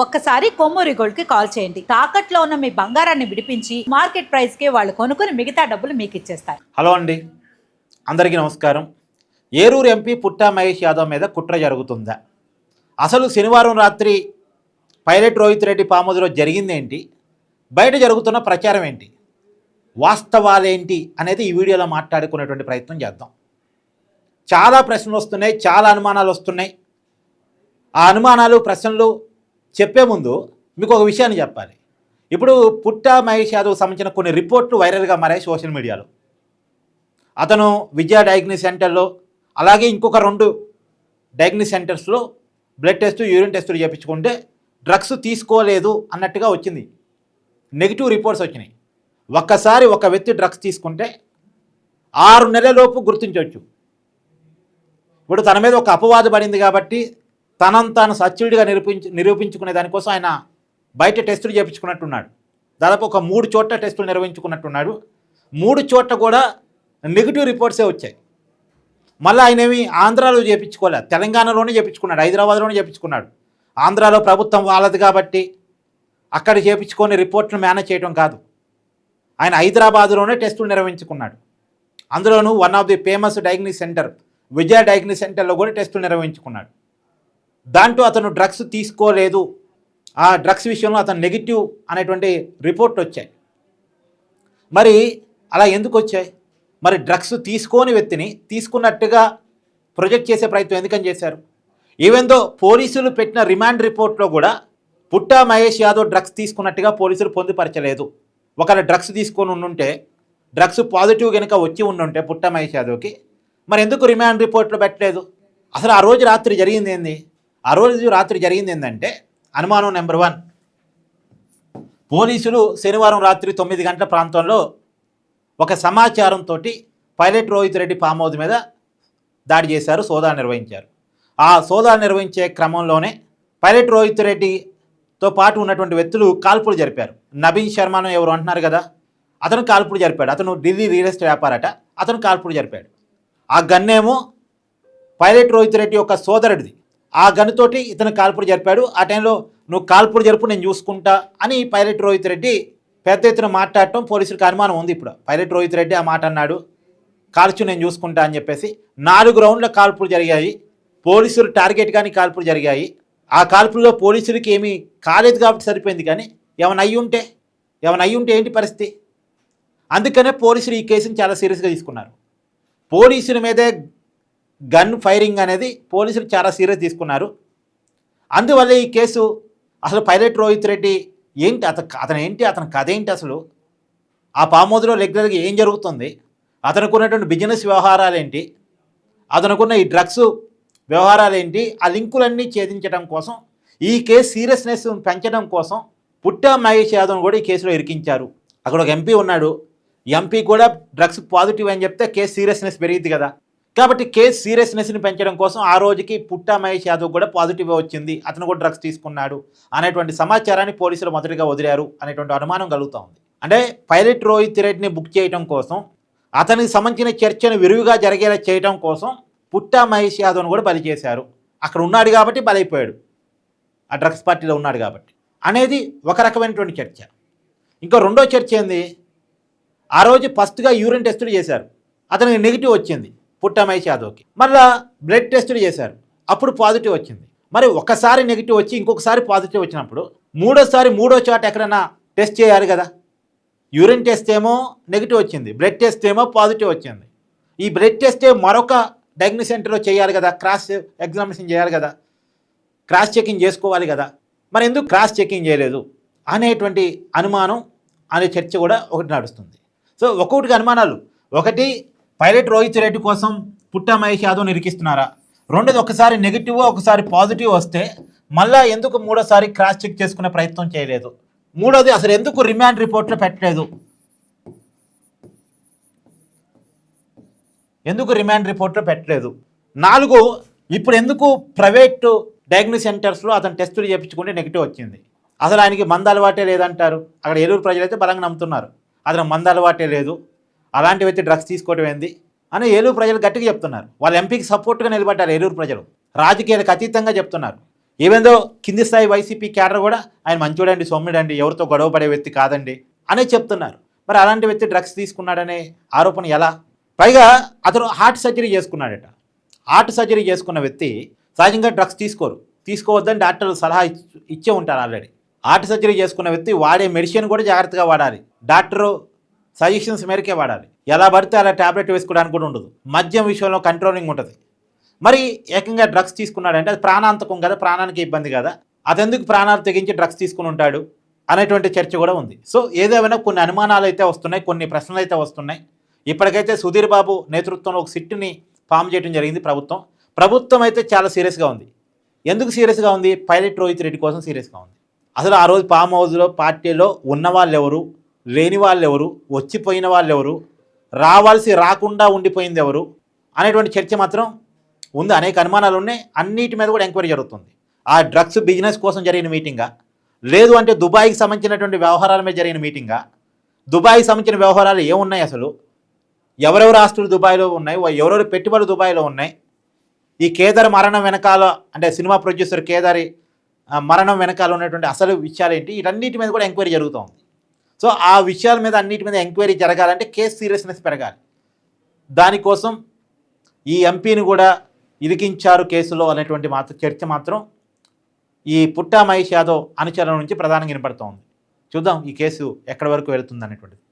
ఒక్కసారి కొమ్మూరి గోల్డ్ కి కాల్ చేయండి. తాకట్లో ఉన్న మీ బంగారాన్ని విడిపించి మార్కెట్ ప్రైస్ కి వాళ్ళు కొనుక్కుని మిగతా డబ్బులు మీకు ఇచ్చేస్తారు. హలో అండి, అందరికీ నమస్కారం. ఏలూరు ఎంపీ పుట్టా మహేష్ యాదవ్ మీద కుట్ర జరుగుతుందా? అసలు శనివారం రాత్రి పైలట్ రోహిత్ రెడ్డి పాముదిలో జరిగిందేంటి? బయట జరుగుతున్న ప్రచారం ఏంటి? వాస్తవాలేంటి అనేది ఈ వీడియోలో మాట్లాడుకునేటువంటి ప్రయత్నం చేద్దాం. చాలా ప్రశ్నలు వస్తున్నాయి, చాలా అనుమానాలు వస్తున్నాయి. ఆ అనుమానాలు ప్రశ్నలు చెప్పే ముందు మీకు ఒక విషయాన్ని చెప్పాలి. ఇప్పుడు పుట్టా మహేష్ యాదవ్ సంబంధించిన కొన్ని రిపోర్ట్లు వైరల్గా మారాయి సోషల్ మీడియాలో. అతను విజయ డయాగ్నోస్ సెంటర్లో, అలాగే ఇంకొక 2 డయాగ్నోస్ సెంటర్స్లో బ్లడ్ టెస్ట్, యూరిన్ టెస్టులు చేయించుకుంటే డ్రగ్స్ తీసుకోలేదు అన్నట్టుగా వచ్చింది. నెగిటివ్ రిపోర్ట్స్ వచ్చినాయి. ఒక్కసారి ఒక వ్యక్తి డ్రగ్స్ తీసుకుంటే 6 నెలలలోపు గుర్తించవచ్చు. ఇప్పుడు తన మీద ఒక అపవాదు పడింది కాబట్టి తనను తాను సచ్యుడిగా నిరూపించుకునే దానికోసం ఆయన బయట టెస్టులు చేయించుకున్నట్టున్నాడు. దాదాపు ఒక 3 చోట్ల టెస్టులు నిర్వహించుకున్నట్టున్నాడు. 3 చోట్ల కూడా నెగిటివ్ రిపోర్ట్సే వచ్చాయి. మళ్ళీ ఆయన ఏమి ఆంధ్రాలో చేయించుకోలేదు, తెలంగాణలోనే చేయించుకున్నాడు, హైదరాబాద్లోనే చేయించుకున్నాడు. ఆంధ్రాలో ప్రభుత్వం వాళ్ళది కాబట్టి అక్కడ చేయించుకొని రిపోర్ట్ను మేనేజ్ చేయడం కాదు. ఆయన హైదరాబాద్లోనే టెస్టులు నిర్వహించుకున్నాడు. అందులోనూ one of the famous diagnose centre Vijaya diagnose సెంటర్లో కూడా టెస్టులు నిర్వహించుకున్నాడు. దాంట్లో అతను డ్రగ్స్ తీసుకోలేదు, ఆ డ్రగ్స్ విషయంలో అతను నెగిటివ్ అనేటువంటి రిపోర్ట్లు వచ్చాయి. మరి అలా ఎందుకు వచ్చాయి? మరి డ్రగ్స్ తీసుకోని వ్యక్తిని తీసుకున్నట్టుగా ప్రొజెక్ట్ చేసే ప్రయత్నం ఎందుకని చేశారు? ఈవెన్ దో పోలీసులు పెట్టిన రిమాండ్ రిపోర్ట్లో కూడా పుట్టా మహేష్ యాదవ్ డ్రగ్స్ తీసుకున్నట్టుగా పోలీసులు పొందుపరచలేదు. ఒకవేళ డ్రగ్స్ తీసుకొని ఉండుంటే, డ్రగ్స్ పాజిటివ్ కనుక వచ్చి ఉండుంటే పుట్టా మహేష్ యాదవ్కి, మరి ఎందుకు రిమాండ్ రిపోర్ట్లో పెట్టలేదు? అసలు ఆ రోజు రాత్రి జరిగింది ఏంది? ఆ రోజు రాత్రి జరిగింది ఏంటంటే, అనుమానం నెంబర్ 1, పోలీసులు శనివారం రాత్రి 9 గంటల ప్రాంతంలో ఒక సమాచారంతో pilot Rohit Reddy farm house మీద దాడి చేశారు, సోదాలు నిర్వహించారు. ఆ సోదాలు నిర్వహించే క్రమంలోనే పైలట్ రోహిత్ రెడ్డితో పాటు ఉన్నటువంటి వ్యక్తులు కాల్పులు జరిపారు. నవీన్ శర్మను ఎవరు అంటున్నారు కదా, అతను కాల్పులు జరిపాడు. అతను ఢిల్లీ రియల్ ఎస్టేట్ వ్యాపారట, అతను కాల్పులు జరిపాడు. ఆ గన్నేమో పైలట్ రోహిత్ రెడ్డి యొక్క సోదరుడిది. ఆ గన్నుతోటి ఇతను కాల్పులు జరిపాడు. ఆ టైంలో నువ్వు కాల్పులు జరుపు, నేను చూసుకుంటా అని పైలట్ రోహిత్ రెడ్డి పెద్ద ఎత్తున మాట్లాడటం పోలీసులకు అనుమానం ఉంది. ఇప్పుడు పైలట్ రోహిత్ రెడ్డి ఆ మాట అన్నాడు, కాల్చు నేను చూసుకుంటా అని చెప్పేసి. 4 రౌండ్ల కాల్పులు జరిగాయి. పోలీసులు టార్గెట్ కానీ కాల్పులు జరిగాయి. ఆ కాల్పుల్లో పోలీసులకి ఏమీ కాలేదు కాబట్టి సరిపోయింది. కానీ ఏమైనా అయ్యి ఉంటే ఏంటి పరిస్థితి? అందుకనే పోలీసులు ఈ కేసుని చాలా సీరియస్గా తీసుకున్నారు. పోలీసుల మీదే గన్ ఫైరింగ్ అనేది పోలీసులు చాలా సీరియస్ తీసుకున్నారు. అందువల్ల ఈ కేసు అసలు పైలట్ రోహిత్ రెడ్డి ఏంటి, అతని కథ ఏంటి, అసలు ఆ ఫామ్ హౌస్లో రెగ్యులర్గా ఏం జరుగుతుంది, అతనుకున్నటువంటి బిజినెస్ వ్యవహారాలు ఏంటి, అతనుకున్న ఈ డ్రగ్స్ వ్యవహారాలు ఏంటి, ఆ లింకులన్నీ ఛేదించడం కోసం, ఈ కేసు సీరియస్నెస్ పెంచడం కోసం పుట్టా మహేష్ యాదవ్ను కూడా ఈ కేసులో ఇరికించారు. అక్కడ ఒక ఎంపీ ఉన్నాడు, ఎంపీ కూడా డ్రగ్స్ పాజిటివ్ అని చెప్తే కేసు సీరియస్నెస్ పెరిగింది కదా. కాబట్టి కేసు సీరియస్నెస్ని పెంచడం కోసం ఆ రోజుకి పుట్టా మహేష్ యాదవ్ కూడా పాజిటివ్ వచ్చింది, అతను కూడా డ్రగ్స్ తీసుకున్నాడు అనేటువంటి సమాచారాన్ని పోలీసులు మొదటిగా వదిలారు అనేటువంటి అనుమానం కలుగుతూ ఉంది. అంటే పైలట్ రోహిత్ రెడ్డిని బుక్ చేయడం కోసం, అతనికి సంబంధించిన చర్చను విరివిగా జరిగేలా చేయడం కోసం పుట్టా మహేష్ యాదవ్ను కూడా బలి చేశారు. అక్కడ ఉన్నాడు కాబట్టి బలైపోయాడు, ఆ డ్రగ్స్ పార్టీలో ఉన్నాడు కాబట్టి అనేది ఒక రకమైనటువంటి చర్చ. ఇంకో రెండో చర్చ ఏంది, ఆ రోజు ఫస్ట్గా యూరిన్ టెస్టులు చేశారు, అతనికి నెగిటివ్ వచ్చింది పుట్టా మహేష్ యాదవ్కి. మళ్ళీ బ్లడ్ టెస్టులు చేశారు, అప్పుడు పాజిటివ్ వచ్చింది. మరి ఒకసారి నెగిటివ్ వచ్చి ఇంకొకసారి పాజిటివ్ వచ్చినప్పుడు మూడో చోట ఎక్కడైనా టెస్ట్ చేయాలి కదా. యూరిన్ టెస్ట్ ఏమో నెగిటివ్ వచ్చింది, బ్లడ్ టెస్ట్ ఏమో పాజిటివ్ వచ్చింది. ఈ బ్లడ్ టెస్ట్ మరొక డయాగ్నోస్ సెంటర్లో చేయాలి కదా, క్రాస్ ఎగ్జామినేషన్ చేయాలి కదా, క్రాస్ చెకింగ్ చేసుకోవాలి కదా. మరి ఎందుకు క్రాస్ చెకింగ్ చేయలేదు అనేటువంటి అనుమానం అనే చర్చ కూడా ఒకటి నడుస్తుంది. సో ఒక్కొక్కటిగా అనుమానాలు. ఒకటి, పైలట్ రోహిత్ రెడ్డి కోసం పుట్టా మహేష్ యాదవ్ని ఇరికిస్తున్నారా? రెండోది, ఒకసారి నెగిటివ్ ఒకసారి పాజిటివ్ వస్తే మళ్ళీ ఎందుకు మూడోసారి క్రాస్ చెక్ చేసుకునే ప్రయత్నం చేయలేదు? మూడోది, అసలు ఎందుకు రిమాండ్ రిపోర్ట్లో పెట్టలేదు? ఎందుకు రిమాండ్ రిపోర్ట్లో పెట్టలేదు? 4, ఇప్పుడు ఎందుకు ప్రైవేటు డయాగ్నోస్ సెంటర్స్లో అతను టెస్టులు చేయించుకుంటే నెగిటివ్ వచ్చింది? అసలు ఆయనకి మందు అలవాటే లేదంటారు. అక్కడ ఏలూరు ప్రజలైతే బలంగా నమ్ముతున్నారు, అతను మందు అలవాటే లేదు, అలాంటి వ్యక్తి డ్రగ్స్ తీసుకోవడం ఏంది అని ఏలూరు ప్రజలు గట్టిగా చెప్తున్నారు. వాళ్ళ ఎంపీకి సపోర్ట్గా నిలబడ్డారు ఏలూరు ప్రజలు, రాజకీయాలకు అతీతంగా చెప్తున్నారు. ఏవేందో కింది స్థాయి వైసీపీ క్యాడర్ కూడా ఆయన మంచోడండి, సౌమ్యుడండి, ఎవరితో గొడవ పడే వ్యక్తి కాదండి అనే చెప్తున్నారు. మరి అలాంటి వ్యక్తి డ్రగ్స్ తీసుకున్నాడనే ఆరోపణ ఎలా? పైగా అతను హార్ట్ సర్జరీ చేసుకున్నాడట. హార్ట్ సర్జరీ చేసుకున్న వ్యక్తి సహజంగా డ్రగ్స్ తీసుకోవద్దని డాక్టర్లు సలహా ఇచ్చే ఉంటారు ఆల్రెడీ. హార్ట్ సర్జరీ చేసుకున్న వ్యక్తి వాడే మెడిసిన్ కూడా జాగ్రత్తగా వాడాలి, డాక్టరు సజెషన్స్ మేరకే వాడాలి. ఎలా పడితే అలా ట్యాబ్లెట్ వేసుకోవడానికి కూడా ఉండదు. మద్యం విషయంలో కంట్రోలింగ్ ఉంటుంది. మరి ఏకంగా డ్రగ్స్ తీసుకున్నాడంటే అది ప్రాణాంతకం కదా, ప్రాణానికి ఇబ్బంది కదా, అదెందుకు ప్రాణాలు తెగించి డ్రగ్స్ తీసుకుని ఉంటాడు అనేటువంటి చర్చ కూడా ఉంది. సో ఏదేమైనా కొన్ని అనుమానాలు అయితే వస్తున్నాయి, కొన్ని ప్రశ్నలు అయితే వస్తున్నాయి. ఇప్పటికైతే సుధీర్ బాబు నేతృత్వంలో ఒక సిట్ని ఫామ్ చేయడం జరిగింది ప్రభుత్వం అయితే చాలా సీరియస్గా ఉంది. ఎందుకు సీరియస్గా ఉంది? పైలట్ రోహిత్ రెడ్డి కోసం సీరియస్గా ఉంది. అసలు ఆ రోజు ఫామ్ హౌస్లో పార్టీలో ఉన్న వాళ్ళు ఎవరు, లేని వాళ్ళు ఎవరు, వచ్చిపోయిన వాళ్ళు ఎవరు, రాకుండా ఉండిపోయింది ఎవరు అనేటువంటి చర్చ మాత్రం ఉంది. అనేక అనుమానాలు ఉన్నాయి. అన్నిటి మీద కూడా ఎంక్వైరీ జరుగుతుంది. ఆ డ్రగ్స్ బిజినెస్ కోసం జరిగిన మీటింగా, లేదు అంటే దుబాయ్కి సంబంధించినటువంటి వ్యవహారాల మీద జరిగిన మీటింగా, దుబాయ్కి సంబంధించిన వ్యవహారాలు ఏమున్నాయి, అసలు ఎవరెవరు ఆస్తులు దుబాయ్లో ఉన్నాయి, ఎవరెవరు పెట్టుబడులు దుబాయ్లో ఉన్నాయి, ఈ కేదార్ మరణం వెనకాల అంటే సినిమా ప్రొడ్యూసర్ కేదారి మరణం వెనకాల ఉన్నటువంటి అసలు విషయాలు ఏంటి, వీటన్నిటి మీద కూడా ఎంక్వైరీ జరుగుతుంది. సో ఆ విషయాల మీద అన్నిటి మీద ఎంక్వైరీ జరగాలంటే కేసు సీరియస్నెస్ పెరగాలి. దానికోసం ఈ ఎంపీని కూడా ఇరికించారు కేసులో అనేటువంటి చర్చ మాత్రం ఈ పుట్టా మహేష్ యాదవ్ అనుచరుల నుంచి ప్రధానంగా వినపడుతోంది. చూద్దాం ఈ కేసు ఎక్కడి వరకు వెళుతుంది అనేటువంటిది.